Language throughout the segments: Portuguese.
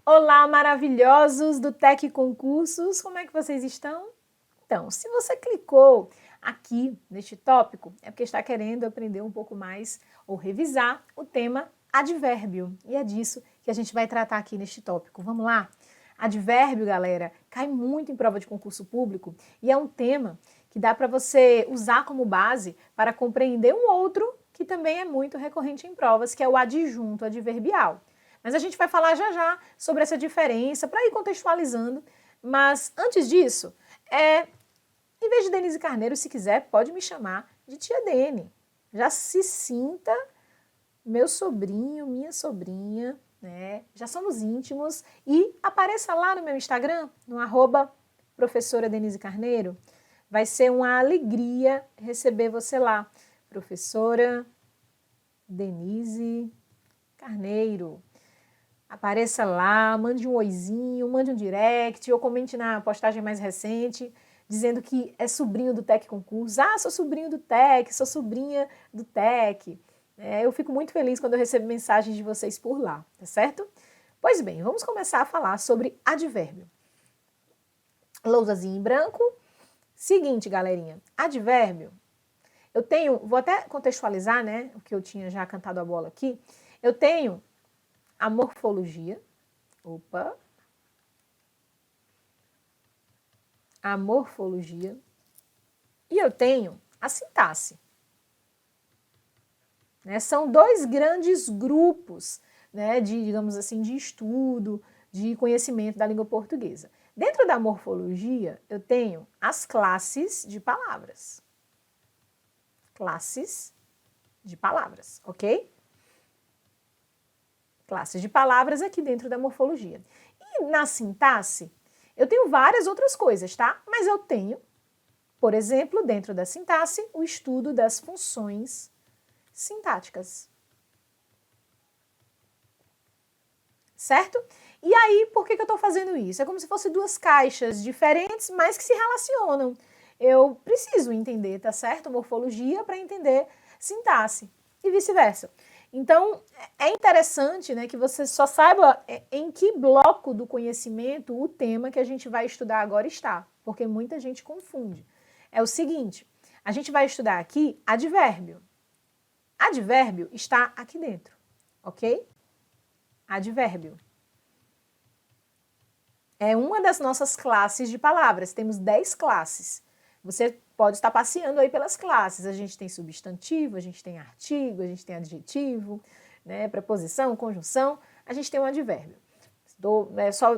Olá, maravilhosos do Tec Concursos, como é que vocês estão? Então, se você clicou aqui neste tópico, é porque está querendo aprender um pouco mais ou revisar o tema advérbio. E é disso que a gente vai tratar aqui neste tópico. Vamos lá? Advérbio, galera, cai muito em prova de concurso público e é um tema que dá para você usar como base para compreender um outro que também é muito recorrente em provas, que é o adjunto adverbial. Mas a gente vai falar já já sobre essa diferença, para ir contextualizando. Mas antes disso, em vez de Denise Carneiro, se quiser, pode me chamar de tia Dene. Já se sinta meu sobrinho, minha sobrinha, né? Já somos íntimos. E apareça lá no meu Instagram, no @professora Denise Carneiro. Vai ser uma alegria receber você lá. Professora Denise Carneiro. Apareça lá, mande um oizinho, mande um direct ou comente na postagem mais recente, dizendo que é sobrinho do Tec Concursos. Ah, sou sobrinho do Tec, sou sobrinha do Tec. Eu fico muito feliz quando eu recebo mensagens de vocês por lá, tá certo? Pois bem, vamos começar a falar sobre advérbio. Lousazinha em branco. Seguinte, galerinha, advérbio, vou até contextualizar, né, o que eu tinha já cantado a bola aqui. Eu tenho a morfologia, a morfologia, e eu tenho a sintaxe. Né? São dois grandes grupos, né, digamos assim, de estudo, de conhecimento da língua portuguesa. Dentro da morfologia, eu tenho as classes de palavras. Classes de palavras, ok? Classes de palavras aqui dentro da morfologia. E na sintaxe, eu tenho várias outras coisas, tá? Mas eu tenho, por exemplo, dentro da sintaxe, o estudo das funções sintáticas. Certo? E aí, por que eu estou fazendo isso? É como se fossem duas caixas diferentes, mas que se relacionam. Eu preciso entender, tá certo? Morfologia para entender sintaxe e vice-versa. Então, é interessante, né, que você só saiba em que bloco do conhecimento o tema que a gente vai estudar agora está, porque muita gente confunde. É o seguinte, a gente vai estudar aqui advérbio. Advérbio está aqui dentro, ok? Advérbio. É uma das nossas classes de palavras, temos 10 classes. Você pode estar passeando aí pelas classes. A gente tem substantivo, a gente tem artigo, a gente tem adjetivo, né, preposição, conjunção, a gente tem um advérbio.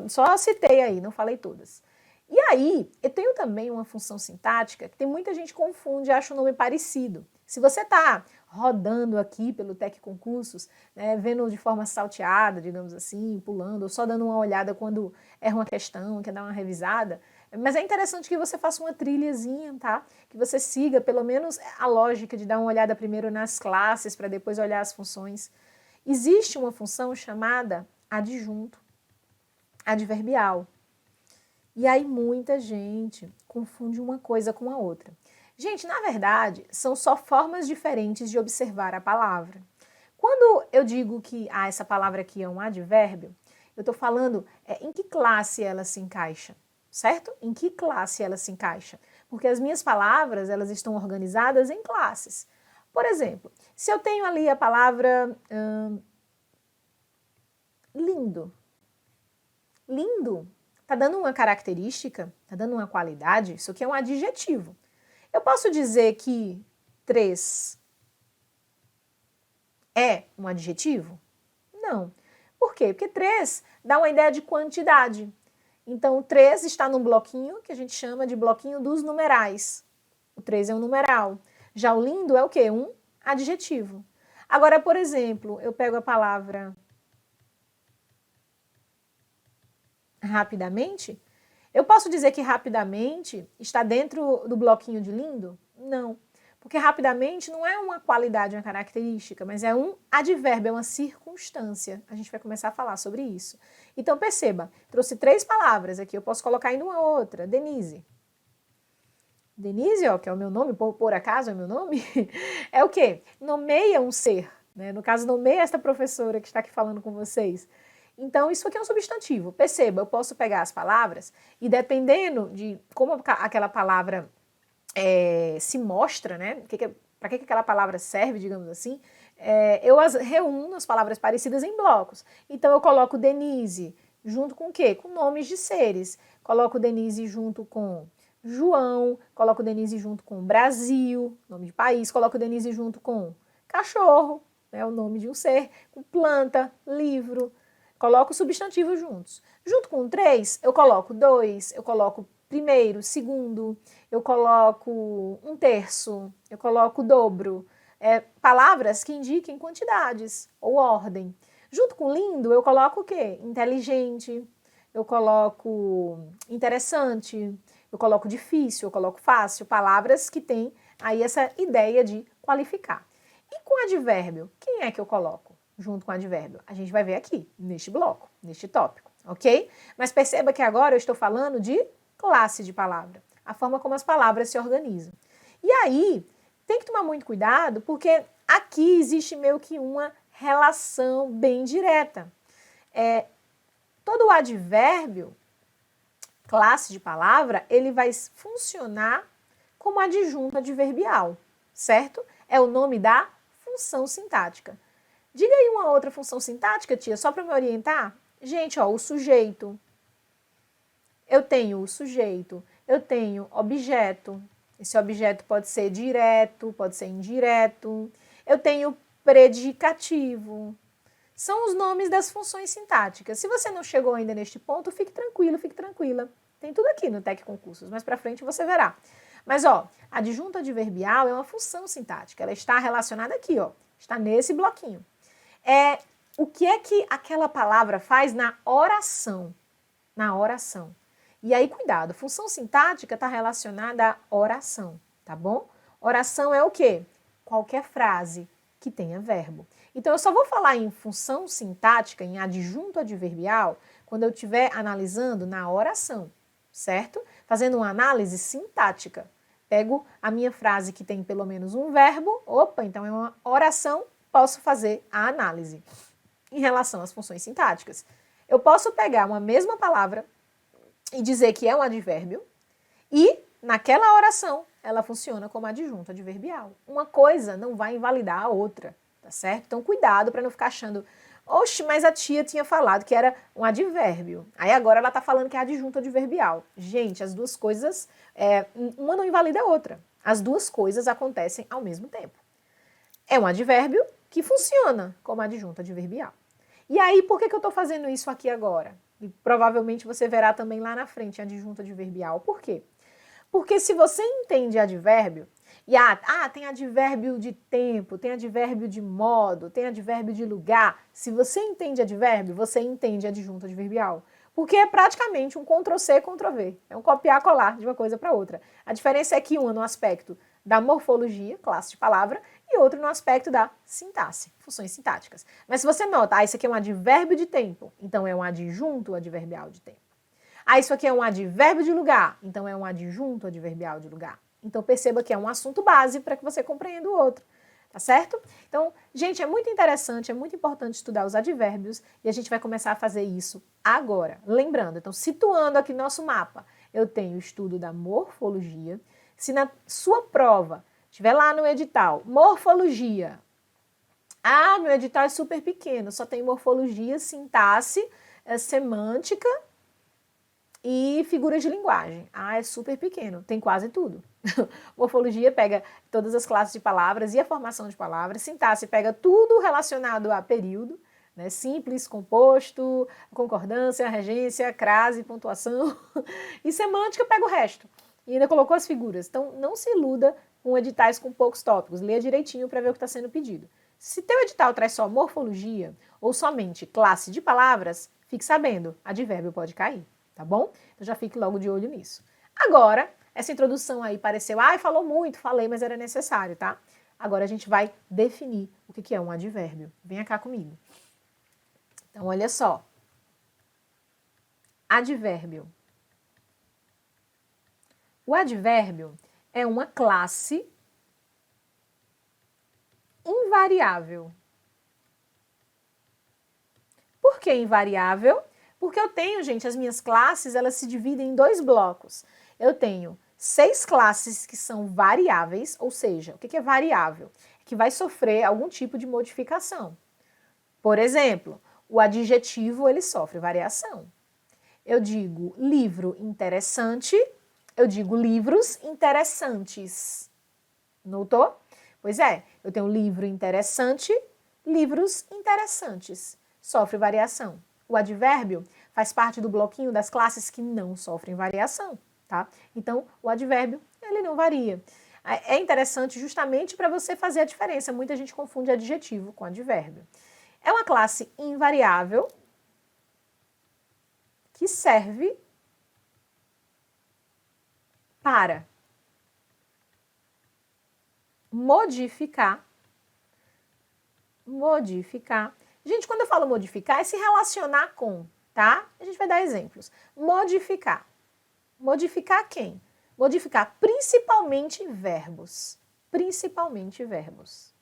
Só citei aí, não falei todas. E aí, eu tenho também uma função sintática que tem muita gente confunde e acha o nome parecido. Se você está rodando aqui pelo Tec Concursos, né, vendo de forma salteada, digamos assim, pulando, ou só dando uma olhada quando erra uma questão, quer dar uma revisada, mas é interessante que você faça uma trilhazinha, tá? Que você siga pelo menos a lógica de dar uma olhada primeiro nas classes para depois olhar as funções. Existe uma função chamada adjunto adverbial. E aí muita gente confunde uma coisa com a outra. Gente, na verdade, são só formas diferentes de observar a palavra. Quando eu digo que essa palavra aqui é um advérbio, eu estou falando em que classe ela se encaixa, certo? Em que classe ela se encaixa? Porque as minhas palavras, elas estão organizadas em classes. Por exemplo, se eu tenho ali a palavra lindo. Lindo está dando uma característica, está dando uma qualidade, isso aqui é um adjetivo. Eu posso dizer que 3 é um adjetivo? Não. Por quê? Porque 3 dá uma ideia de quantidade. Então, o 3 está num bloquinho que a gente chama de bloquinho dos numerais. O 3 é um numeral. Já o lindo é o quê? Um adjetivo. Agora, por exemplo, eu pego a palavra rapidamente. Eu posso dizer que rapidamente está dentro do bloquinho de lindo? Não. Porque rapidamente não é uma qualidade, uma característica, mas é um advérbio, é uma circunstância. A gente vai começar a falar sobre isso. Então perceba, trouxe 3 palavras aqui, eu posso colocar ainda uma outra, Denise. Denise, ó, que é o meu nome, por acaso é o meu nome, é o quê? Nomeia um ser, né? No caso, nomeia esta professora que está aqui falando com vocês. Então, isso aqui é um substantivo. Perceba, eu posso pegar as palavras e dependendo de como aquela palavra se mostra, né? Para que aquela palavra serve, digamos assim, eu reúno as palavras parecidas em blocos. Então, eu coloco Denise junto com o quê? Com nomes de seres. Coloco Denise junto com João, coloco Denise junto com Brasil, nome de país, coloco Denise junto com cachorro, né, o nome de um ser, com planta, livro, coloco substantivos juntos. Junto com três, eu coloco dois, eu coloco primeiro, segundo, eu coloco um terço, eu coloco dobro. Palavras que indiquem quantidades ou ordem. Junto com lindo, eu coloco o quê? Inteligente, eu coloco interessante, eu coloco difícil, eu coloco fácil, palavras que têm aí essa ideia de qualificar. E com advérbio, quem é que eu coloco junto com advérbio? A gente vai ver aqui, neste bloco, neste tópico, ok? Mas perceba que agora eu estou falando de classe de palavra, a forma como as palavras se organizam. E aí, tem que tomar muito cuidado, porque aqui existe meio que uma relação bem direta. Todo advérbio, classe de palavra, ele vai funcionar como adjunto adverbial, certo? É o nome da função sintática. Diga aí uma outra função sintática, tia, só para me orientar. Gente, ó, o sujeito. Eu tenho o sujeito, eu tenho objeto. Esse objeto pode ser direto, pode ser indireto. Eu tenho predicativo. São os nomes das funções sintáticas. Se você não chegou ainda neste ponto, fique tranquilo, fique tranquila. Tem tudo aqui no TEC Concursos, mais para frente você verá. Mas, ó, adjunto adverbial é uma função sintática. Ela está relacionada aqui, ó. Está nesse bloquinho. O que é que aquela palavra faz na oração? Na oração. E aí, cuidado, função sintática está relacionada à oração, tá bom? Oração é o quê? Qualquer frase que tenha verbo. Então, eu só vou falar em função sintática, em adjunto adverbial, quando eu estiver analisando na oração, certo? Fazendo uma análise sintática. Pego a minha frase que tem pelo menos um verbo, opa, então é uma oração, posso fazer a análise. Em relação às funções sintáticas, eu posso pegar uma mesma palavra e dizer que é um advérbio e, naquela oração, ela funciona como adjunto adverbial. Uma coisa não vai invalidar a outra, tá certo? Então, cuidado para não ficar achando, oxe, mas a tia tinha falado que era um advérbio. Aí agora ela está falando que é adjunto adverbial. Gente, as duas coisas, uma não invalida a outra. As duas coisas acontecem ao mesmo tempo. É um advérbio que funciona como adjunto adverbial. E aí, por que eu estou fazendo isso aqui agora? E provavelmente você verá também lá na frente adjunto adverbial. Por quê? Porque se você entende advérbio, e tem advérbio de tempo, tem advérbio de modo, tem advérbio de lugar. Se você entende advérbio, você entende adjunto adverbial. Porque é praticamente um Ctrl+C, Ctrl+V. É um copiar-colar de uma coisa para outra. A diferença é que uma no aspecto da morfologia, classe de palavra, e outro no aspecto da sintaxe, funções sintáticas. Mas se você nota, isso aqui é um advérbio de tempo, então é um adjunto adverbial de tempo. Isso aqui é um advérbio de lugar, então é um adjunto adverbial de lugar. Então perceba que é um assunto base para que você compreenda o outro, tá certo? Então, gente, é muito interessante, é muito importante estudar os advérbios e a gente vai começar a fazer isso agora. Lembrando, então, situando aqui nosso mapa, eu tenho o estudo da morfologia. Se na sua prova tiver lá no edital, morfologia, meu edital é super pequeno, só tem morfologia, sintaxe, semântica e figuras de linguagem. É super pequeno, tem quase tudo. Morfologia pega todas as classes de palavras e a formação de palavras. Sintaxe pega tudo relacionado a período, né? Simples, composto, concordância, regência, crase, pontuação. E semântica pega o resto. E ainda colocou as figuras. Então, não se iluda com editais com poucos tópicos. Leia direitinho para ver o que está sendo pedido. Se teu edital traz só morfologia ou somente classe de palavras, fique sabendo, advérbio pode cair. Tá bom? Então já fique logo de olho nisso. Agora, essa introdução aí pareceu, falou muito, falei, mas era necessário, tá? Agora a gente vai definir o que é um advérbio. Venha cá comigo. Então, olha só. Advérbio. O advérbio é uma classe invariável. Por que invariável? Porque eu tenho, gente, as minhas classes, elas se dividem em 2 blocos. Eu tenho 6 classes que são variáveis, ou seja, o que é variável? Que vai sofrer algum tipo de modificação. Por exemplo, o adjetivo, ele sofre variação. Eu digo livro interessante, eu digo livros interessantes. Notou? Pois é, eu tenho livro interessante, livros interessantes. Sofre variação. O advérbio faz parte do bloquinho das classes que não sofrem variação, tá? Então, o advérbio, ele não varia. É interessante justamente para você fazer a diferença. Muita gente confunde adjetivo com advérbio. É uma classe invariável que serve para modificar. Gente, quando eu falo modificar, é se relacionar com, tá? A gente vai dar exemplos. Modificar. Modificar quem? Modificar principalmente verbos. Principalmente verbos.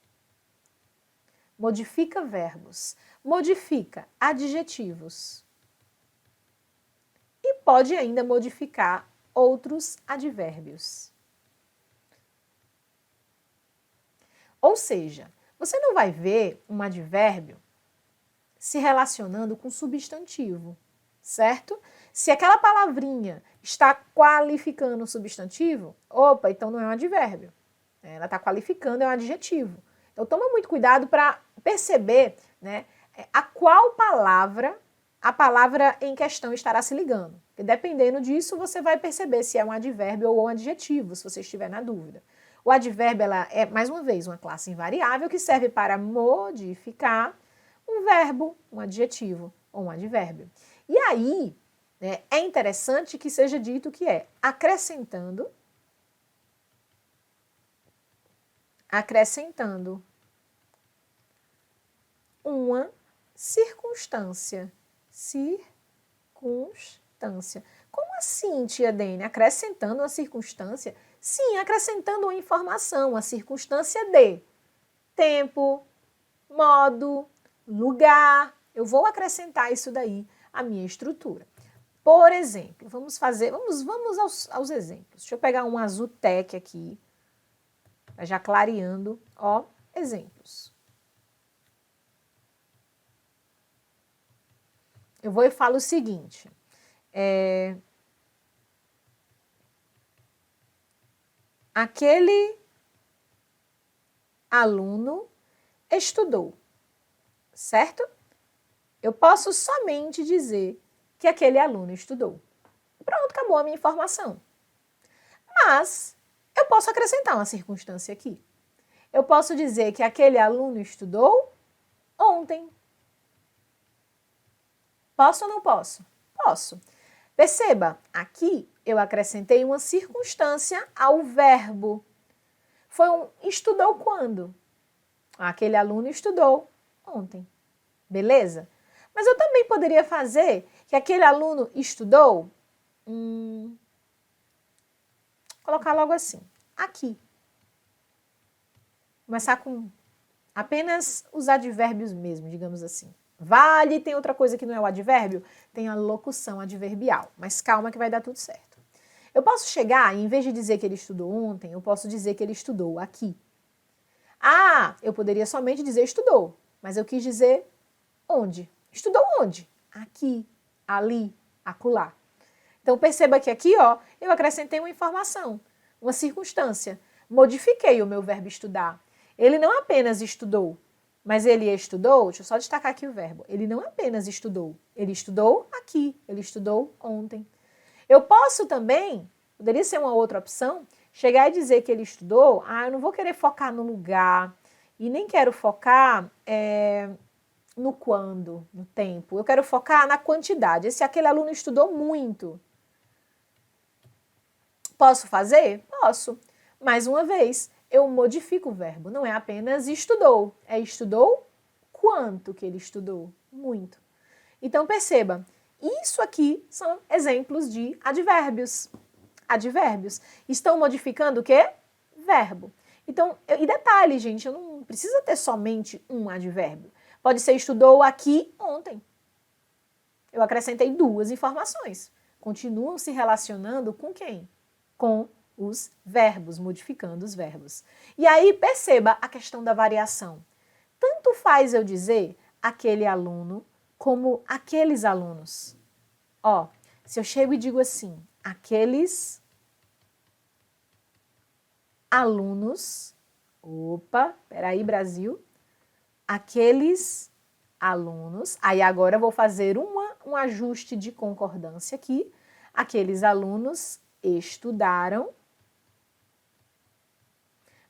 Modifica verbos. Modifica adjetivos. E pode ainda modificar outros advérbios. Ou seja, você não vai ver um advérbio se relacionando com substantivo, certo? Se aquela palavrinha está qualificando o substantivo, opa, então não é um advérbio. Ela está qualificando, é um adjetivo. Então toma muito cuidado para perceber, né, a qual palavra a palavra em questão estará se ligando. Porque dependendo disso, você vai perceber se é um advérbio ou um adjetivo, se você estiver na dúvida. O advérbio ela é, mais uma vez, uma classe invariável que serve para modificar um verbo, um adjetivo ou um advérbio. E aí, né, é interessante que seja dito que é acrescentando uma circunstância. Como assim, tia Dene? Acrescentando uma circunstância? Sim, acrescentando uma informação, uma circunstância de tempo, modo, lugar. Eu vou acrescentar isso daí à minha estrutura. Por exemplo, vamos aos exemplos. Deixa eu pegar um azul tech aqui, já clareando, ó, exemplos. Eu vou e falo o seguinte, aquele aluno estudou, certo? Eu posso somente dizer que aquele aluno estudou. Pronto, acabou a minha informação. Mas eu posso acrescentar uma circunstância aqui. Eu posso dizer que aquele aluno estudou ontem. Posso ou não posso? Posso. Perceba, aqui eu acrescentei uma circunstância ao verbo. Estudou quando? Aquele aluno estudou ontem. Beleza? Mas eu também poderia fazer que aquele aluno estudou, colocar logo assim, aqui. Começar com apenas os advérbios mesmo, digamos assim. Vale, tem outra coisa que não é o advérbio? Tem a locução adverbial, mas calma que vai dar tudo certo. Eu posso chegar e, em vez de dizer que ele estudou ontem, eu posso dizer que ele estudou aqui. Ah, eu poderia somente dizer estudou, mas eu quis dizer onde. Estudou onde? Aqui, ali, acolá. Então perceba que aqui, ó, eu acrescentei uma informação, uma circunstância. Modifiquei o meu verbo estudar. Ele não apenas estudou, mas ele estudou, deixa eu só destacar aqui o verbo, ele não apenas estudou, ele estudou aqui, ele estudou ontem. Eu posso também, poderia ser uma outra opção, chegar e dizer que ele estudou, eu não vou querer focar no lugar, e nem quero focar no quando, no tempo, eu quero focar na quantidade, se aquele aluno estudou muito. Posso fazer? Posso. Mais uma vez, eu modifico o verbo, não é apenas estudou, é estudou quanto que ele estudou? Muito. Então perceba, isso aqui são exemplos de advérbios. advérbios. Estão modificando o quê? Verbo. Então, e detalhe, gente, eu não precisa ter somente um advérbio. Pode ser estudou aqui ontem. Eu acrescentei duas informações. Continuam se relacionando com quem? Com os verbos, modificando os verbos. E aí, perceba a questão da variação. Tanto faz eu dizer aquele aluno como aqueles alunos. Ó, se eu chego e digo assim, aqueles alunos, opa, peraí, Brasil, aqueles alunos, aí agora eu vou fazer um ajuste de concordância aqui, aqueles alunos estudaram,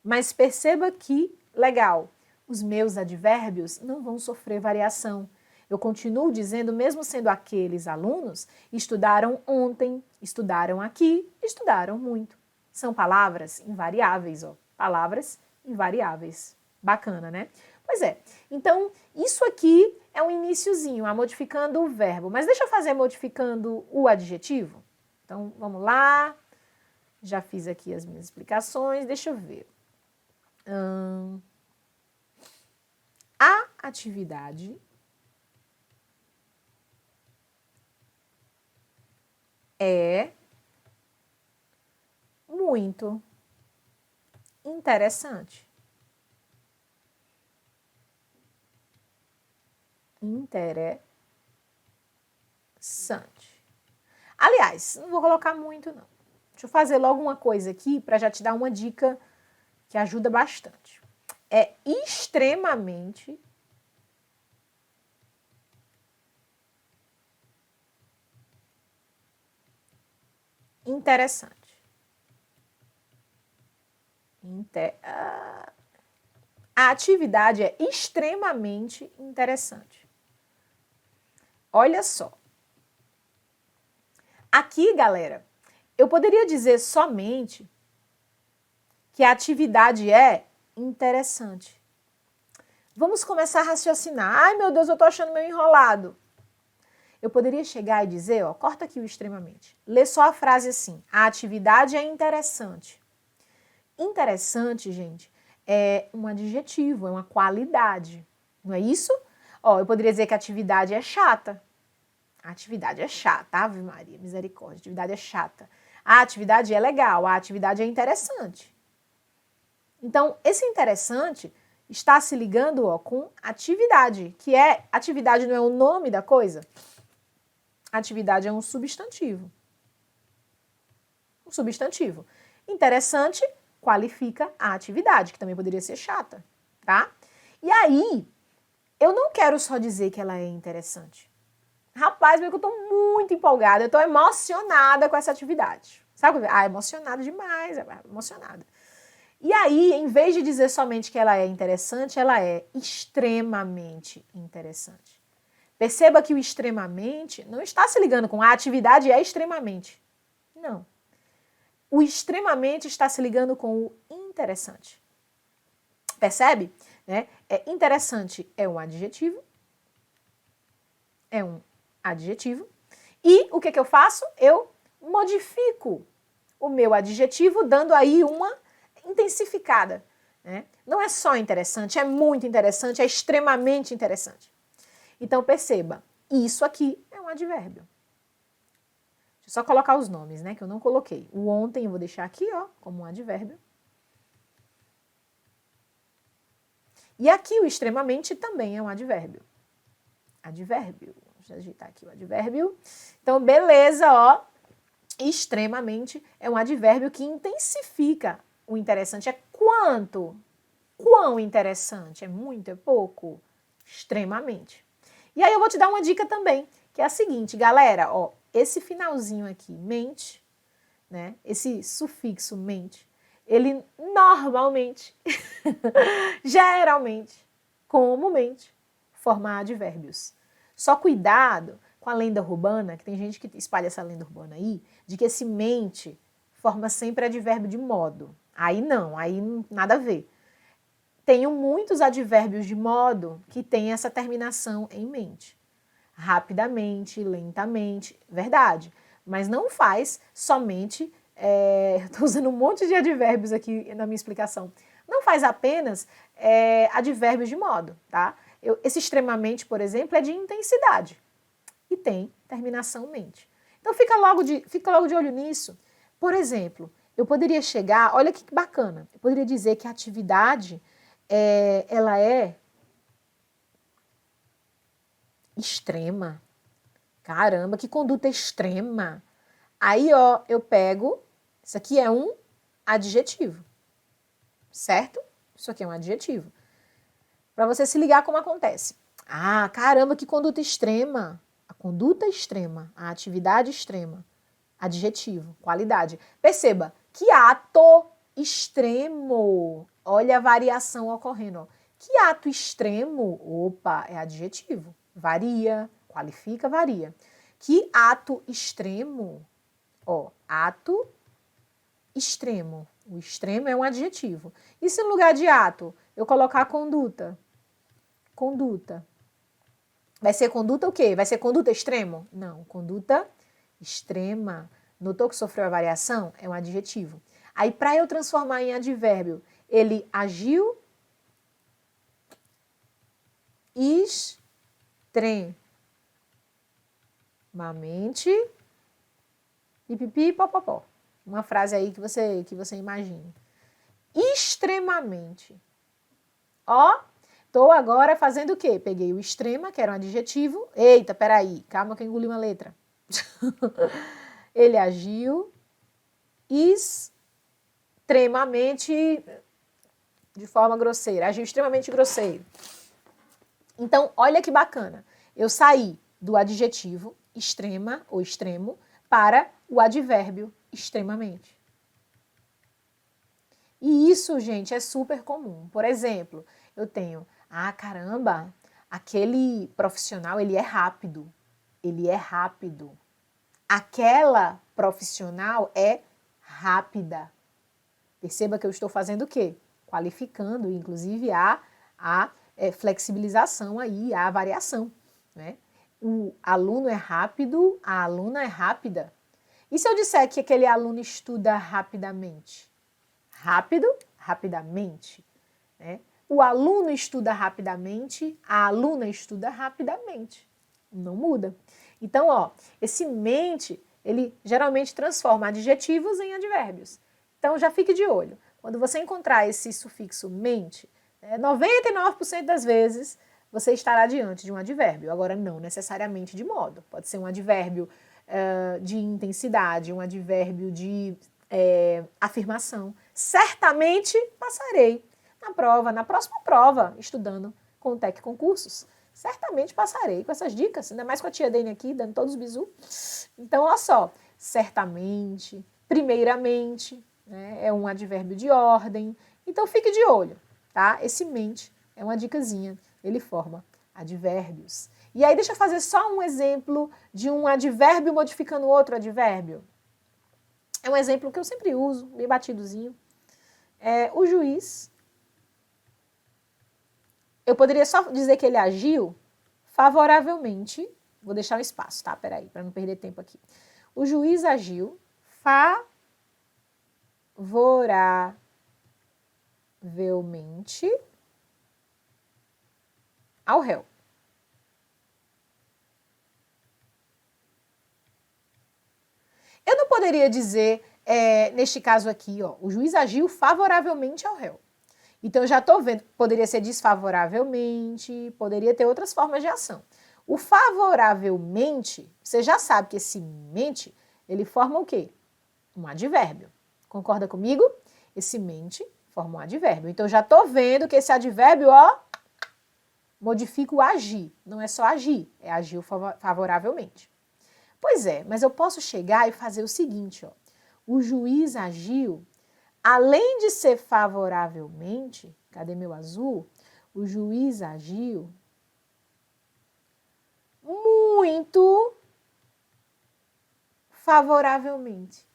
mas perceba que, legal, os meus advérbios não vão sofrer variação. Eu continuo dizendo, mesmo sendo aqueles alunos, estudaram ontem, estudaram aqui, estudaram muito. São palavras invariáveis, ó. Palavras invariáveis. Bacana, né? Pois é. Então, isso aqui é um iniciozinho, a modificando o verbo. Mas deixa eu fazer modificando o adjetivo. Então, vamos lá. Já fiz aqui as minhas explicações. Deixa eu ver. A atividade é muito interessante. Interessante. Aliás, não vou colocar muito, não. Deixa eu fazer logo uma coisa aqui para já te dar uma dica que ajuda bastante. É extremamente interessante. A atividade é extremamente interessante. Olha só. Aqui, galera, eu poderia dizer somente que a atividade é interessante. Vamos começar a raciocinar. Ai, meu Deus, eu tô achando meio enrolado. Eu poderia chegar e dizer, ó, corta aqui o extremamente. Lê só a frase assim, a atividade é interessante. Interessante, gente, é um adjetivo, é uma qualidade, não é isso? Ó, eu poderia dizer que a atividade é chata. A atividade é chata, Ave Maria, misericórdia, a atividade é chata. A atividade é legal, a atividade é interessante. Então, esse interessante está se ligando, ó, com atividade, que é, atividade não é o nome da coisa? Atividade é um substantivo. Um substantivo. Interessante qualifica a atividade, que também poderia ser chata, tá? E aí, eu não quero só dizer que ela é interessante. Rapaz, meu, que eu tô muito empolgada, eu tô emocionada com essa atividade. Sabe? Ah, emocionada demais, emocionada. E aí, em vez de dizer somente que ela é interessante, ela é extremamente interessante. Perceba que o extremamente não está se ligando com a atividade é extremamente. Não. O extremamente está se ligando com o interessante. Percebe? Né? Interessante é um adjetivo. É um adjetivo. E o que eu faço? Eu modifico o meu adjetivo, dando aí uma intensificada. Né? Não é só interessante, é muito interessante, é extremamente interessante. Então perceba, isso aqui é um advérbio. Deixa eu só colocar os nomes, né, que eu não coloquei. O ontem eu vou deixar aqui, ó, como um advérbio. E aqui o extremamente também é um advérbio. Advérbio. Deixa eu ajeitar aqui o advérbio. Então, beleza, ó. Extremamente é um advérbio que intensifica o interessante. É quanto? Quão interessante? É muito? É pouco? Extremamente. E aí eu vou te dar uma dica também, que é a seguinte, galera, ó, esse finalzinho aqui, mente, né? Esse sufixo mente, ele normalmente, geralmente, comumente, forma advérbios. Só cuidado com a lenda urbana, que tem gente que espalha essa lenda urbana aí, de que esse mente forma sempre advérbio de modo. Aí não, aí nada a ver. Tenho muitos advérbios de modo que têm essa terminação em mente. Rapidamente, lentamente, verdade. Mas não faz somente eu estou usando um monte de advérbios aqui na minha explicação. Não faz apenas advérbios de modo, tá? Esse extremamente, por exemplo, é de intensidade e tem terminação mente. Então fica logo de olho nisso. Por exemplo, eu poderia chegar, olha que bacana, eu poderia dizer que a atividade ela é extrema. Caramba, que conduta extrema. Aí, ó, eu pego, isso aqui é um adjetivo, certo? Isso aqui é um adjetivo. Para você se ligar como acontece. Ah, caramba, que conduta extrema. A conduta extrema, a atividade extrema, adjetivo, qualidade. Perceba, que ato extremo. Olha a variação ocorrendo. Ó. Que ato extremo, opa, é adjetivo. Varia, qualifica, varia. Que ato extremo, ó, ato extremo. O extremo é um adjetivo. E se no lugar de ato eu colocar conduta? Conduta. Vai ser conduta o quê? Vai ser conduta extremo? Não, conduta extrema. Notou que sofreu a variação? É um adjetivo. Aí, para eu transformar em advérbio, ele agiu extremamente pipipi, popopó. Uma frase aí que você imagine. Extremamente. Ó, tô agora fazendo o quê? Peguei o extrema, que era um adjetivo. Eita, peraí, calma que eu engoli uma letra. Ele agiu extremamente de forma grosseira. Agiu extremamente grosseiro. Então, olha que bacana. Eu saí do adjetivo extrema ou extremo para o advérbio extremamente. E isso, gente, é super comum. Por exemplo, eu tenho, caramba, aquele profissional, ele é rápido. Ele é rápido. Aquela profissional é rápida. Perceba que eu estou fazendo o quê? Qualificando, inclusive, a flexibilização aí, a variação, né? O aluno é rápido, a aluna é rápida. E se eu disser que aquele aluno estuda rapidamente? Rápido, rapidamente. Né? O aluno estuda rapidamente, a aluna estuda rapidamente. Não muda. Então, ó, esse mente, ele geralmente transforma adjetivos em advérbios. Então, já fique de olho. Quando você encontrar esse sufixo mente, 99% das vezes você estará diante de um advérbio. Agora, não necessariamente de modo. Pode ser um advérbio de intensidade, um advérbio de afirmação. Certamente passarei na próxima prova, estudando com o TEC Concursos. Certamente passarei com essas dicas, ainda mais com a tia Dene aqui, dando todos os bisus. Então, olha só, certamente, primeiramente, né, é um advérbio de ordem. Então, fique de olho, tá? Esse mente é uma dicasinha, ele forma advérbios. E aí, deixa eu fazer só um exemplo de um advérbio modificando outro advérbio. É um exemplo que eu sempre uso, bem batidozinho. O juiz, eu poderia só dizer que ele agiu favoravelmente, vou deixar um espaço, tá? Peraí, para não perder tempo aqui. O juiz agiu favoravelmente ao réu. Eu não poderia dizer, neste caso aqui, ó, o juiz agiu favoravelmente ao réu. Então, eu já estou vendo, poderia ser desfavoravelmente, poderia ter outras formas de ação. O favoravelmente, você já sabe que esse mente, ele forma o quê? Um advérbio. Concorda comigo? Esse mente forma um advérbio. Então, eu já estou vendo que esse advérbio, ó, modifica o agir. Não é só agir, é agir favoravelmente. Pois é, mas eu posso chegar e fazer o seguinte, ó. O juiz agiu, além de ser favoravelmente, cadê meu azul? O juiz agiu muito favoravelmente.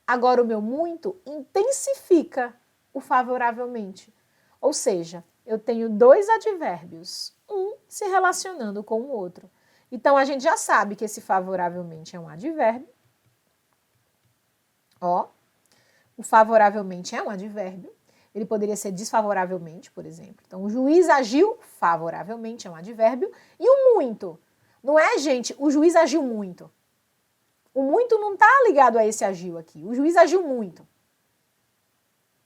Agora o meu muito intensifica o favoravelmente. Ou seja, eu tenho dois advérbios, um se relacionando com o outro. Então, a gente já sabe que esse favoravelmente é um advérbio. Ó, o favoravelmente é um advérbio. Ele poderia ser desfavoravelmente, por exemplo. Então, o juiz agiu favoravelmente, é um advérbio. E o muito? Não é, gente, o juiz agiu muito. O muito não está ligado a esse agiu aqui. O juiz agiu muito.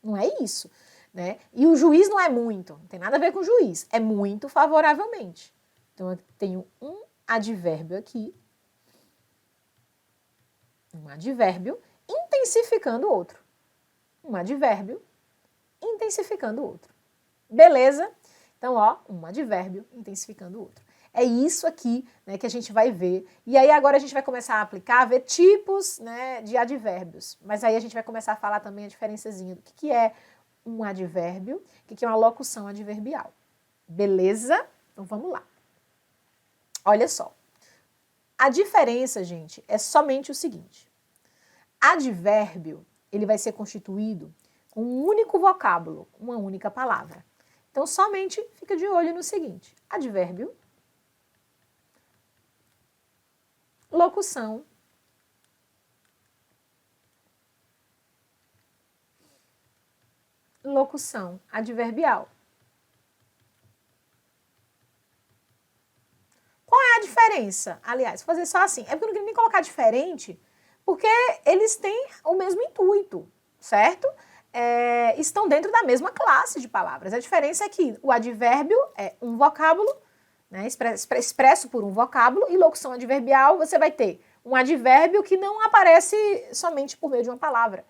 Não é isso, né? E o juiz não é muito. Não tem nada a ver com o juiz. É muito favoravelmente. Então, eu tenho um advérbio aqui. Um advérbio intensificando o outro. Um advérbio intensificando o outro. Beleza? Então, ó, um advérbio intensificando o outro. É isso aqui, né, que a gente vai ver. E aí agora a gente vai começar a aplicar, a ver tipos, né, de advérbios. Mas aí a gente vai começar a falar também a diferençazinha do que é um advérbio, o que é uma locução adverbial. Beleza? Então vamos lá. Olha só. A diferença, gente, é somente o seguinte. Advérbio, ele vai ser constituído com um único vocábulo, uma única palavra. Então, somente fica de olho no seguinte. Advérbio, locução, locução adverbial. Qual é a diferença? Aliás, vou fazer só assim. É porque eu não queria nem colocar diferente, porque eles têm o mesmo intuito, certo? Estão dentro da mesma classe de palavras. A diferença é que o advérbio é um vocábulo, né, expresso por um vocábulo, e locução adverbial você vai ter um advérbio que não aparece somente por meio de uma palavra.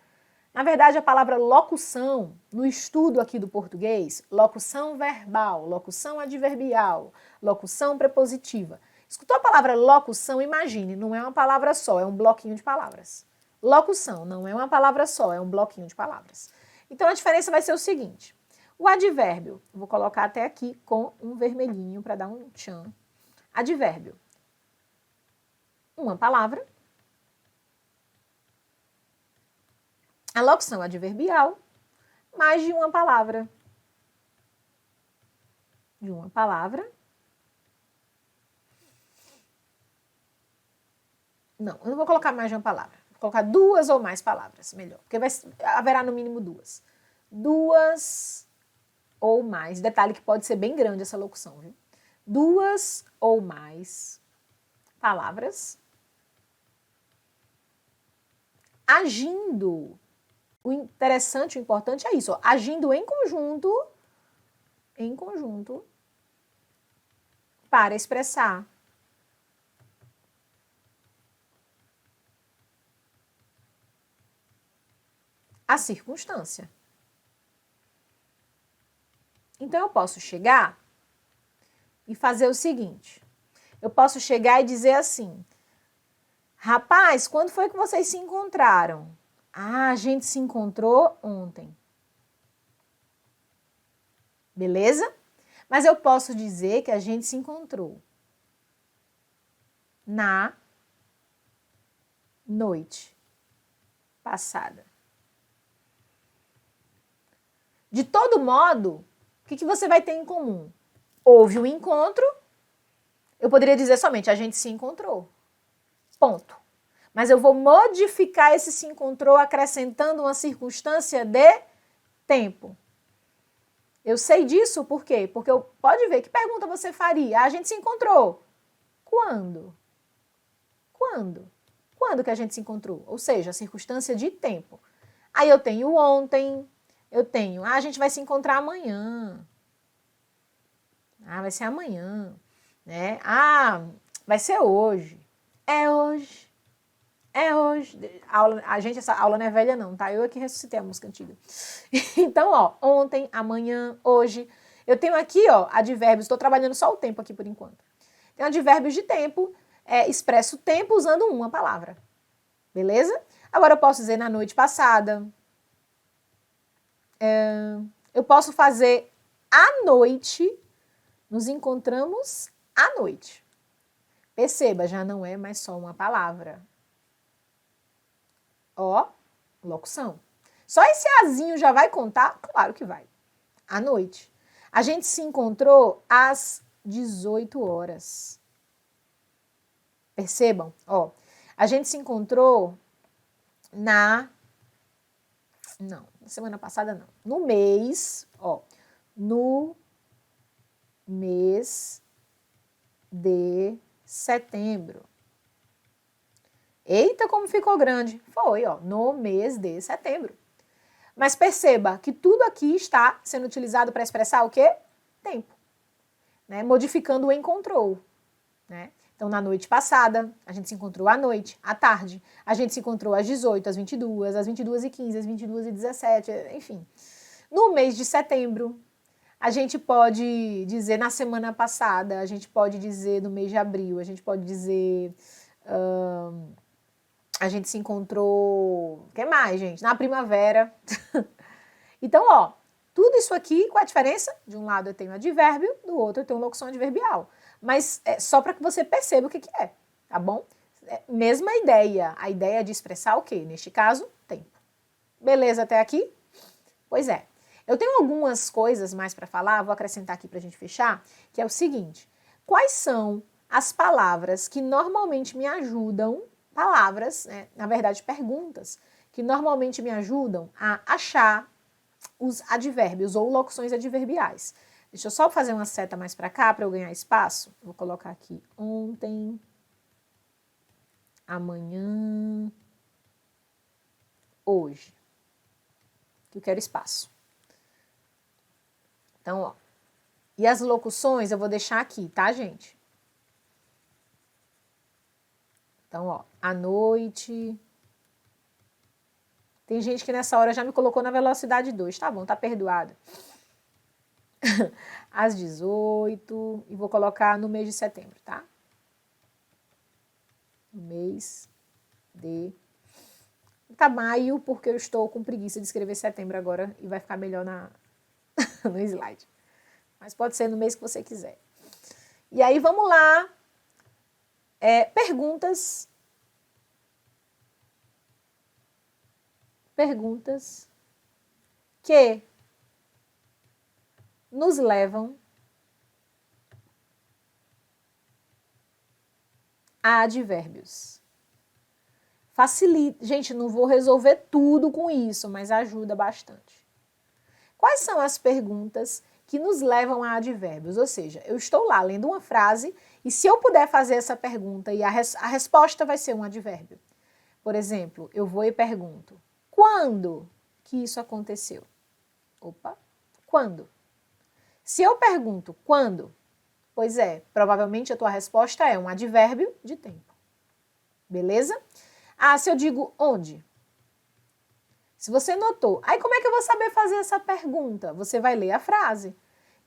Na verdade, a palavra locução, no estudo aqui do português, locução verbal, locução adverbial, locução prepositiva. Escutou a palavra locução? Imagine, não é uma palavra só, é um bloquinho de palavras. Locução não é uma palavra só, é um bloquinho de palavras. Então, a diferença vai ser o seguinte. O advérbio, vou colocar até aqui com um vermelhinho para dar um tchan. Advérbio. Uma palavra. A locução adverbial, mais de uma palavra. De uma palavra. Não, eu não vou colocar mais de uma palavra. Vou colocar duas ou mais palavras, melhor. Porque haverá no mínimo duas. Duas ou mais. Detalhe que pode ser bem grande essa locução, viu? Duas ou mais palavras agindo. O interessante, o importante é isso, ó, agindo em conjunto para expressar a circunstância. Então, eu posso chegar e fazer o seguinte. Eu posso chegar e dizer assim, rapaz, quando foi que vocês se encontraram? Ah, a gente se encontrou ontem. Beleza? Mas eu posso dizer que a gente se encontrou na noite passada. De todo modo, o que você vai ter em comum? Houve um encontro, eu poderia dizer somente a gente se encontrou. Ponto. Mas eu vou modificar esse se encontrou acrescentando uma circunstância de tempo. Eu sei disso por quê? Porque pode ver, que pergunta você faria? A gente se encontrou. Quando? Quando? Quando que a gente se encontrou? Ou seja, a circunstância de tempo. Aí eu tenho ontem, eu tenho, a gente vai se encontrar amanhã. Vai ser amanhã, né? Vai ser hoje. É hoje. É hoje. Essa aula não é velha não, tá? Eu aqui ressuscitei a música antiga. Então, ó, ontem, amanhã, hoje. Eu tenho aqui, ó, advérbios. Estou trabalhando só o tempo aqui por enquanto. Tem advérbios de tempo, expresso o tempo usando uma palavra. Beleza? Agora eu posso dizer na noite passada. Eu posso fazer à noite. Nos encontramos à noite. Perceba, já não é mais só uma palavra. Ó, locução. Só esse azinho já vai contar? Claro que vai. À noite. A gente se encontrou às 18 horas. Percebam? Ó, a gente se encontrou na Não, na semana passada não. No mês, ó, no mês de setembro. Eita, como ficou grande. Foi, ó, no mês de setembro. Mas perceba que tudo aqui está sendo utilizado para expressar o quê? Tempo. Né? Modificando o encontrou. Né? Então, na noite passada, a gente se encontrou à noite, à tarde. A gente se encontrou às 18, às 22, às 22h15, às 22h17, enfim. No mês de setembro, a gente pode dizer na semana passada, a gente pode dizer no mês de abril, a gente pode dizer... a gente se encontrou... O que mais, gente? Na primavera. Então, ó, tudo isso aqui, qual a diferença? De um lado eu tenho advérbio, do outro eu tenho locução adverbial. Mas é só para que você perceba o que é, tá bom? Mesma ideia, a ideia de expressar o quê? Neste caso, tempo. Beleza até aqui? Pois é. Eu tenho algumas coisas mais para falar, vou acrescentar aqui para a gente fechar, que é o seguinte. Quais são as palavras que normalmente me ajudam, palavras, né, na verdade perguntas, que normalmente me ajudam a achar os advérbios ou locuções adverbiais. Deixa eu só fazer uma seta mais para cá para eu ganhar espaço. Vou colocar aqui ontem, amanhã, hoje. Que eu quero espaço. Então, ó. E as locuções eu vou deixar aqui, tá, gente? Então, ó, à noite. Tem gente que nessa hora já me colocou na velocidade 2. Tá bom, tá perdoado. Às 18 e vou colocar no mês de setembro, tá? No mês de... Tá maio, porque eu estou com preguiça de escrever setembro agora e vai ficar melhor no slide. Mas pode ser no mês que você quiser. E aí, vamos lá. Perguntas. Perguntas que nos levam a advérbios. Facilita. Gente, não vou resolver tudo com isso, mas ajuda bastante. Quais são as perguntas que nos levam a advérbios? Ou seja, eu estou lá lendo uma frase e se eu puder fazer essa pergunta e a resposta vai ser um advérbio. Por exemplo, eu vou e pergunto, quando que isso aconteceu? Opa, quando? Se eu pergunto quando, pois é, provavelmente a tua resposta é um advérbio de tempo. Beleza? Ah, se eu digo onde? Se você notou, aí como é que eu vou saber fazer essa pergunta? Você vai ler a frase.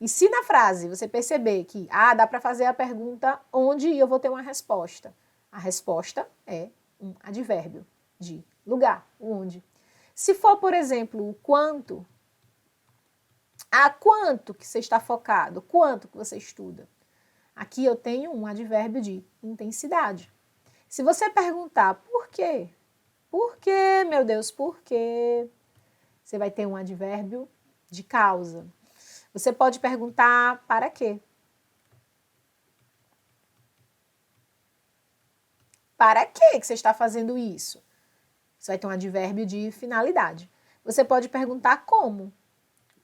E se na frase você perceber que, dá para fazer a pergunta onde e eu vou ter uma resposta. A resposta é um advérbio de lugar, onde. Se for, por exemplo, o quanto, quanto que você está focado, quanto que você estuda. Aqui eu tenho um advérbio de intensidade. Se você perguntar por quê? Por quê, meu Deus, por quê? Você vai ter um advérbio de causa. Você pode perguntar para quê? Para que você está fazendo isso? Você vai ter um advérbio de finalidade. Você pode perguntar como.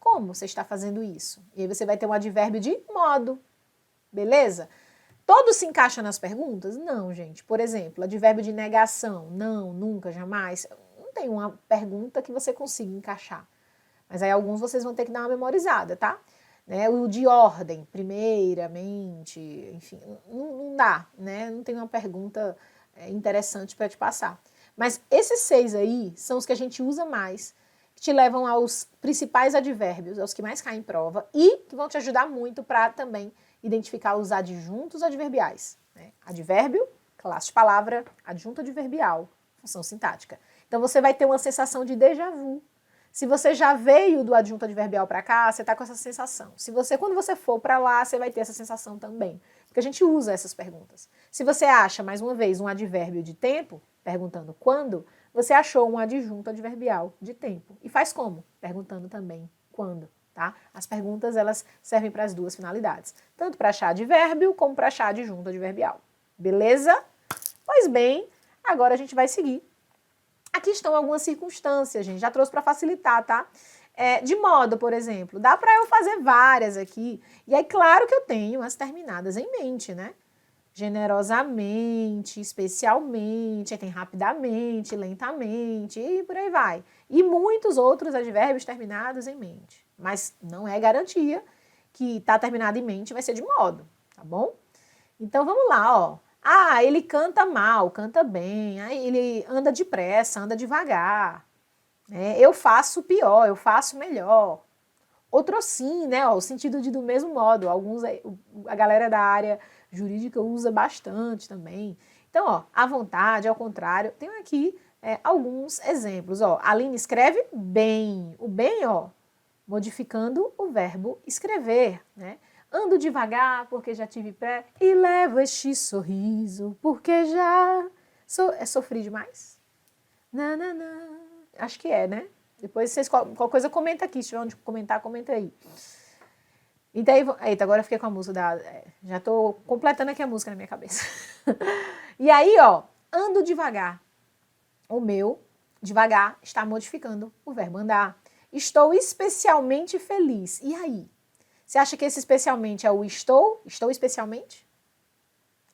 Como você está fazendo isso? E aí você vai ter um advérbio de modo. Beleza? Todo se encaixa nas perguntas? Não, gente. Por exemplo, advérbio de negação. Não, nunca, jamais. Não tem uma pergunta que você consiga encaixar. Mas aí alguns vocês vão ter que dar uma memorizada, tá? Né? O de ordem, primeiramente, enfim, não dá, né? Não tem uma pergunta interessante para te passar. Mas esses 6 aí são os que a gente usa mais, que te levam aos principais advérbios, aos que mais caem em prova e que vão te ajudar muito para também identificar os adjuntos adverbiais. Né? Advérbio, classe de palavra, adjunto adverbial, função sintática. Então você vai ter uma sensação de déjà vu. Se você já veio do adjunto adverbial para cá, você está com essa sensação. Quando você for para lá, você vai ter essa sensação também. Porque a gente usa essas perguntas. Se você acha, mais uma vez, um advérbio de tempo, perguntando quando, você achou um adjunto adverbial de tempo. E faz como? Perguntando também quando. Tá? As perguntas, elas servem para as duas finalidades. Tanto para achar advérbio, como para achar adjunto adverbial. Beleza? Pois bem, agora a gente vai seguir Aqui estão algumas circunstâncias, gente, já trouxe para facilitar, tá? De modo, por exemplo, dá para eu fazer várias aqui, e aí claro que eu tenho as terminadas em mente, né? Generosamente, especialmente, aí tem rapidamente, lentamente, e por aí vai. E muitos outros advérbios terminados em mente, mas não é garantia que tá terminado em mente vai ser de modo, tá bom? Então vamos lá, ó. Ah, ele canta mal, canta bem, aí ele anda depressa, anda devagar, né? Eu faço pior, eu faço melhor. Outro sim, né? Ó, o sentido de do mesmo modo. Alguns, a galera da área jurídica usa bastante também. Então, ó, à vontade, ao contrário. Tenho aqui alguns exemplos. Ó, a Aline escreve bem. O bem, ó, modificando o verbo escrever, né? Ando devagar porque já tive pé e levo este sorriso porque já sofri demais. Nananã. Acho que é, né? Depois vocês, qualquer coisa, comenta aqui. Se tiver onde comentar, comenta aí. Então, eita, agora eu fiquei com a música já tô completando aqui a música na minha cabeça. E aí, ó, ando devagar. O meu, devagar, está modificando o verbo andar. Estou especialmente feliz. E aí? Você acha que esse especialmente é o estou? Estou especialmente?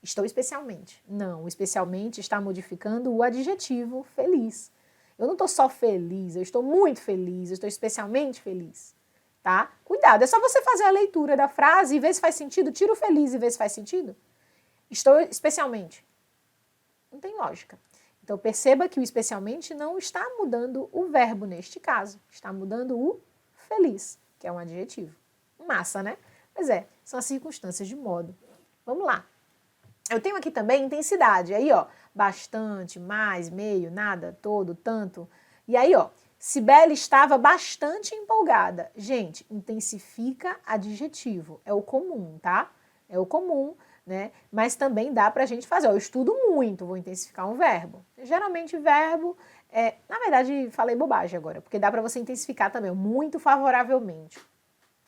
Estou especialmente. Não, o especialmente está modificando o adjetivo feliz. Eu não estou só feliz, eu estou muito feliz, eu estou especialmente feliz, tá? Cuidado, é só você fazer a leitura da frase e ver se faz sentido, tira o feliz e vê se faz sentido. Estou especialmente. Não tem lógica. Então perceba que o especialmente não está mudando o verbo neste caso, está mudando o feliz, que é um adjetivo. Massa, né? Pois é, são as circunstâncias de modo. Vamos lá. Eu tenho aqui também intensidade. Aí, ó, bastante, mais, meio, nada, todo, tanto. E aí, ó, Cibele estava bastante empolgada. Gente, intensifica adjetivo. É o comum, tá? É o comum, né? Mas também dá pra gente fazer. Ó, eu estudo muito, vou intensificar um verbo. Geralmente, verbo na verdade, falei bobagem agora, porque dá pra você intensificar também, muito favoravelmente.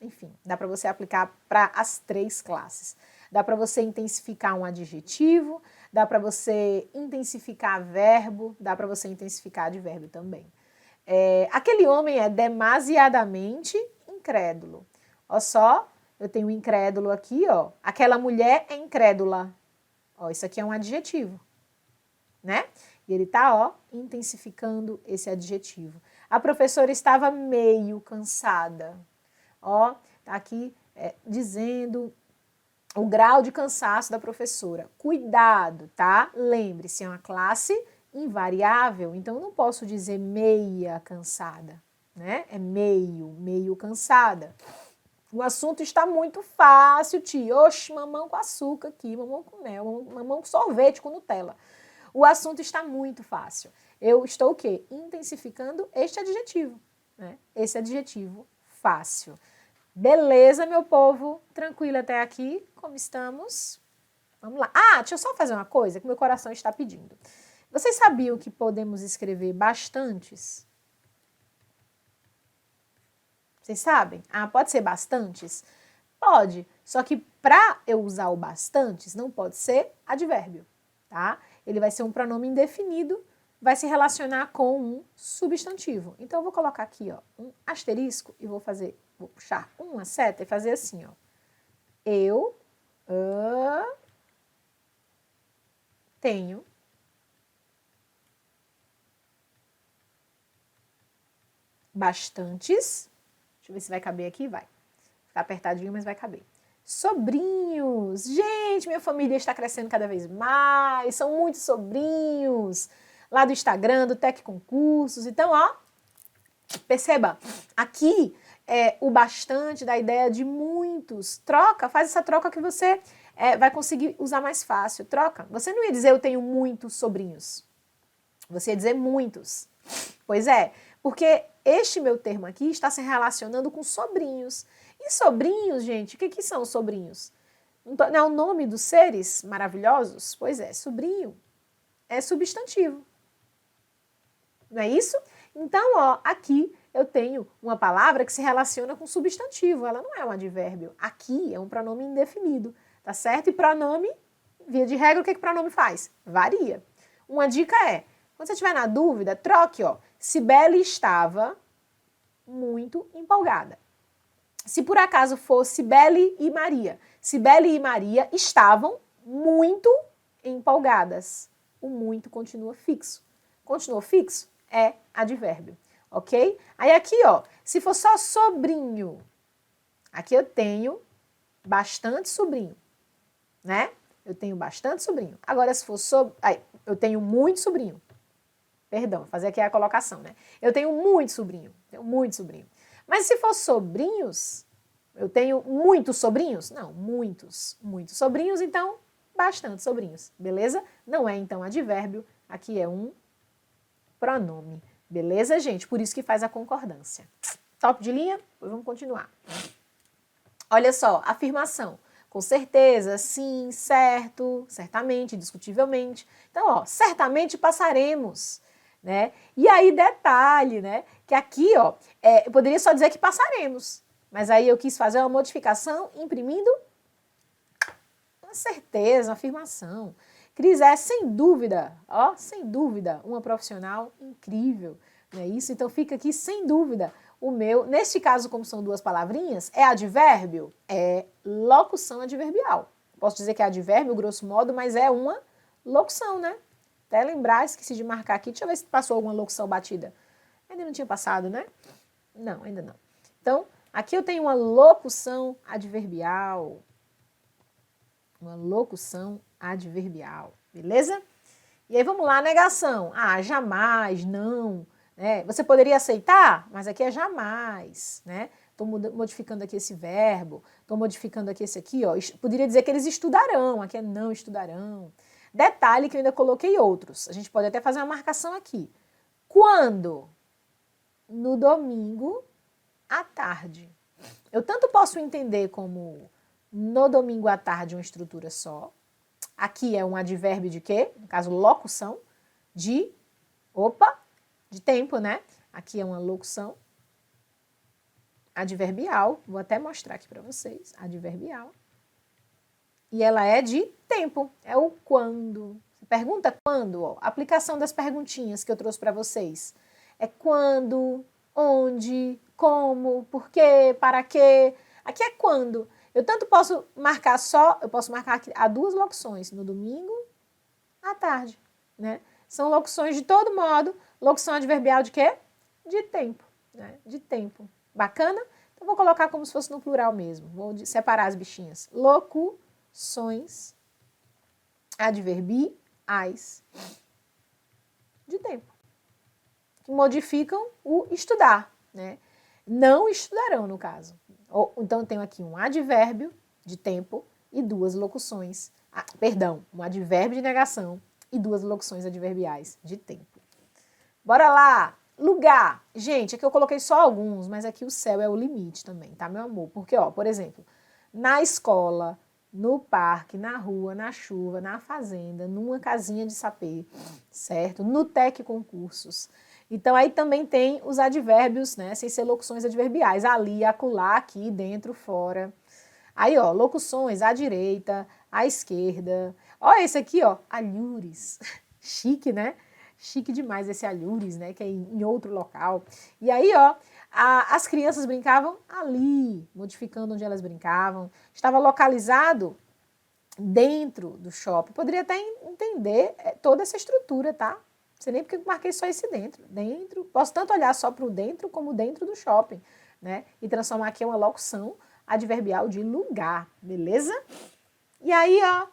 Enfim, dá para você aplicar para as 3 classes. Dá para você intensificar um adjetivo, dá para você intensificar verbo, dá para você intensificar advérbio também. Aquele homem é demasiadamente incrédulo. Ó só, eu tenho incrédulo aqui, ó. Aquela mulher é incrédula. Ó, isso aqui é um adjetivo, né? E ele tá, ó, intensificando esse adjetivo. A professora estava meio cansada. Ó, tá aqui dizendo o grau de cansaço da professora. Cuidado, tá? Lembre-se, é uma classe invariável, então eu não posso dizer meia cansada, né? É meio cansada. O assunto está muito fácil, tia. Oxe, mamão com açúcar aqui, mamão com mel, mamão com sorvete com Nutella. O assunto está muito fácil. Eu estou o quê? Intensificando este adjetivo, né? Esse adjetivo fácil. Beleza, meu povo? Tranquilo até aqui? Como estamos? Vamos lá. Ah, deixa eu só fazer uma coisa que meu coração está pedindo. Vocês sabiam que podemos escrever bastantes? Vocês sabem? Ah, pode ser bastantes? Pode, só que para eu usar o bastantes, não pode ser advérbio, tá? Ele vai ser um pronome indefinido, vai se relacionar com um substantivo. Então, eu vou colocar aqui, ó, um asterisco e vou puxar uma seta e fazer assim, ó. Eu tenho bastantes, deixa eu ver se vai caber aqui, vai. Tá apertadinho, mas vai caber. Sobrinhos! Gente, minha família está crescendo cada vez mais, são muitos sobrinhos. Lá do Instagram, do Tec Concursos. Então, ó, perceba, aqui o bastante da ideia de muitos. Troca, faz essa troca que você vai conseguir usar mais fácil. Troca. Você não ia dizer eu tenho muitos sobrinhos. Você ia dizer muitos. Pois é, porque este meu termo aqui está se relacionando com sobrinhos. E sobrinhos, gente, o que são sobrinhos? Não é o nome dos seres maravilhosos? Pois é, sobrinho é substantivo. Não é isso? Então, ó, aqui eu tenho uma palavra que se relaciona com substantivo. Ela não é um advérbio. Aqui é um pronome indefinido, tá certo? E pronome, via de regra, o que pronome faz? Varia. Uma dica é, Quando você estiver na dúvida, troque, ó. Cibele estava muito empolgada. Se por acaso fosse Cibele e Maria, Cibele e Maria estavam muito empolgadas. O muito continua fixo. Continuou fixo? É advérbio, ok? Aí aqui, ó, se for só sobrinho, aqui eu tenho bastante sobrinho, né? Eu tenho bastante sobrinho. Agora, se for eu tenho muito sobrinho. Perdão, vou fazer aqui a colocação, né? Eu tenho muito sobrinho, Mas se for sobrinhos, eu tenho muitos sobrinhos? Não, muitos sobrinhos, então bastante sobrinhos, beleza? Não é então advérbio, aqui é um pronome, beleza, gente? Por isso que faz a concordância. Top de linha? Pois vamos continuar. Olha só, afirmação. Com certeza, sim, certo, certamente, discutivelmente. Então, ó, certamente passaremos, né? E aí, detalhe, né? Que aqui, ó, eu poderia só dizer que passaremos, mas aí eu quis fazer uma modificação imprimindo uma certeza, uma afirmação. Cris é, sem dúvida, ó, sem dúvida, uma profissional incrível, não é isso? Então fica aqui, sem dúvida, o meu, neste caso, como são duas palavrinhas, é advérbio? É locução adverbial. Posso dizer que é advérbio, grosso modo, mas é uma locução, né? Até lembrar, esqueci de marcar aqui, deixa eu ver se passou alguma locução batida. Ainda não tinha passado, né? Não, ainda não. Então, aqui eu tenho uma locução adverbial. Uma locução adverbial, beleza? E aí vamos lá, negação. Ah, jamais, não. Né? Você poderia aceitar, mas aqui é jamais, né? Estou modificando aqui esse verbo, estou modificando aqui esse aqui, ó. Poderia dizer que eles estudarão, aqui é não estudarão. Detalhe que eu ainda coloquei outros. A gente pode até fazer uma marcação aqui. Quando? No domingo à tarde. Eu tanto posso entender como no domingo à tarde uma estrutura só. Aqui é um advérbio de quê? No caso, locução de tempo, né? Aqui é uma locução adverbial. Vou até mostrar aqui para vocês. Adverbial. E ela é de tempo. É o quando. Você pergunta quando? Ó, aplicação das perguntinhas que eu trouxe para vocês. É quando, onde, como, por quê, para quê. Aqui é quando. Eu tanto posso marcar eu posso marcar aqui há duas locuções, no domingo, à tarde, né? São locuções de todo modo, locução adverbial de quê? De tempo, né? De tempo. Bacana? Então, vou colocar como se fosse no plural mesmo, vou separar as bichinhas. Locuções adverbiais de tempo, que modificam o estudar, né? Não estudarão, no caso. Então, eu tenho aqui um advérbio de tempo e duas locuções. Um advérbio de negação e duas locuções adverbiais de tempo. Bora lá! Lugar. Gente, aqui eu coloquei só alguns, mas aqui o céu é o limite também, tá, meu amor? Porque, ó, por exemplo, na escola, no parque, na rua, na chuva, na fazenda, numa casinha de sapê, certo? No TEC Concursos. Então, aí também tem os advérbios, né, sem ser locuções adverbiais, ali, acolá, aqui, dentro, fora. Aí, ó, locuções à direita, à esquerda. Ó, esse aqui, ó, alhures. Chique, né? Chique demais esse alhures, né, que é em outro local. E aí, ó, as crianças brincavam ali, modificando onde elas brincavam. Estava localizado dentro do shopping. Poderia até entender toda essa estrutura, tá? Não sei nem porque eu marquei só esse dentro. Dentro, posso tanto olhar só para o dentro como dentro do shopping, né? E transformar aqui uma locução adverbial de lugar, beleza? E aí, ó,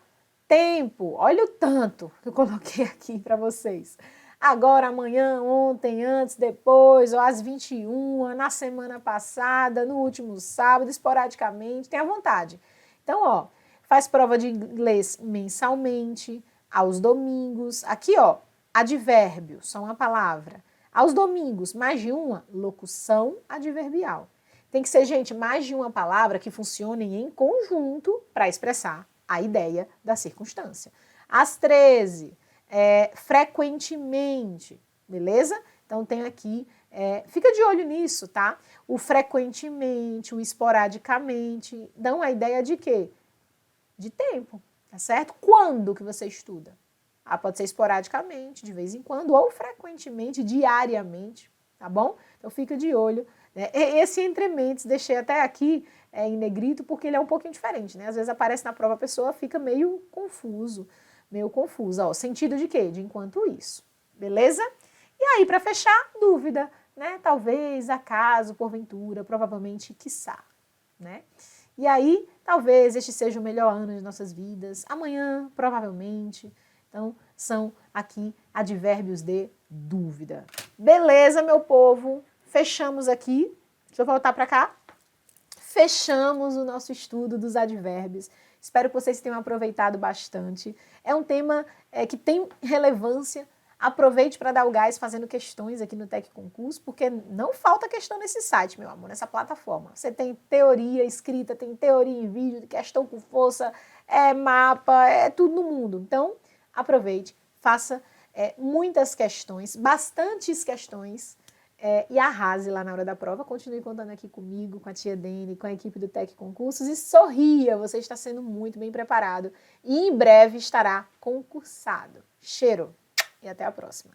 tempo. Olha o tanto que eu coloquei aqui para vocês. Agora, amanhã, ontem, antes, depois, ou às 21, na semana passada, no último sábado, esporadicamente, tenha vontade. Então, ó, faz prova de inglês mensalmente, aos domingos. Aqui, ó, advérbio, só uma palavra. Aos domingos, mais de uma, locução adverbial. Tem que ser, gente, mais de uma palavra que funcionem em conjunto para expressar a ideia da circunstância. Às 13, frequentemente, beleza? Então, tem aqui, fica de olho nisso, tá? O frequentemente, o esporadicamente, dão a ideia de quê? De tempo, tá certo? Quando que você estuda? Pode ser esporadicamente, de vez em quando, ou frequentemente, diariamente, tá bom? Então fica de olho, né? Esse entre mentes, deixei até aqui em negrito, porque ele é um pouquinho diferente, né? Às vezes aparece na prova, a pessoa fica meio confusa, ó, sentido de quê? De enquanto isso, beleza? E aí, para fechar, dúvida, né? Talvez, acaso, porventura, provavelmente, quiçá, né? E aí, talvez este seja o melhor ano de nossas vidas, amanhã, provavelmente. Então, são aqui advérbios de dúvida. Beleza, meu povo? Fechamos aqui. Deixa eu voltar para cá. Fechamos o nosso estudo dos advérbios. Espero que vocês tenham aproveitado bastante. É um tema que tem relevância. Aproveite para dar o gás fazendo questões aqui no Tec Concurso, porque não falta questão nesse site, meu amor, nessa plataforma. Você tem teoria escrita, tem teoria em vídeo, questão com força, mapa, tudo no mundo. Então, aproveite, faça muitas questões, bastantes questões, e arrase lá na hora da prova. Continue contando aqui comigo, com a tia Dene, com a equipe do Tec Concursos e sorria, você está sendo muito bem preparado e em breve estará concursado. Cheiro! E até a próxima.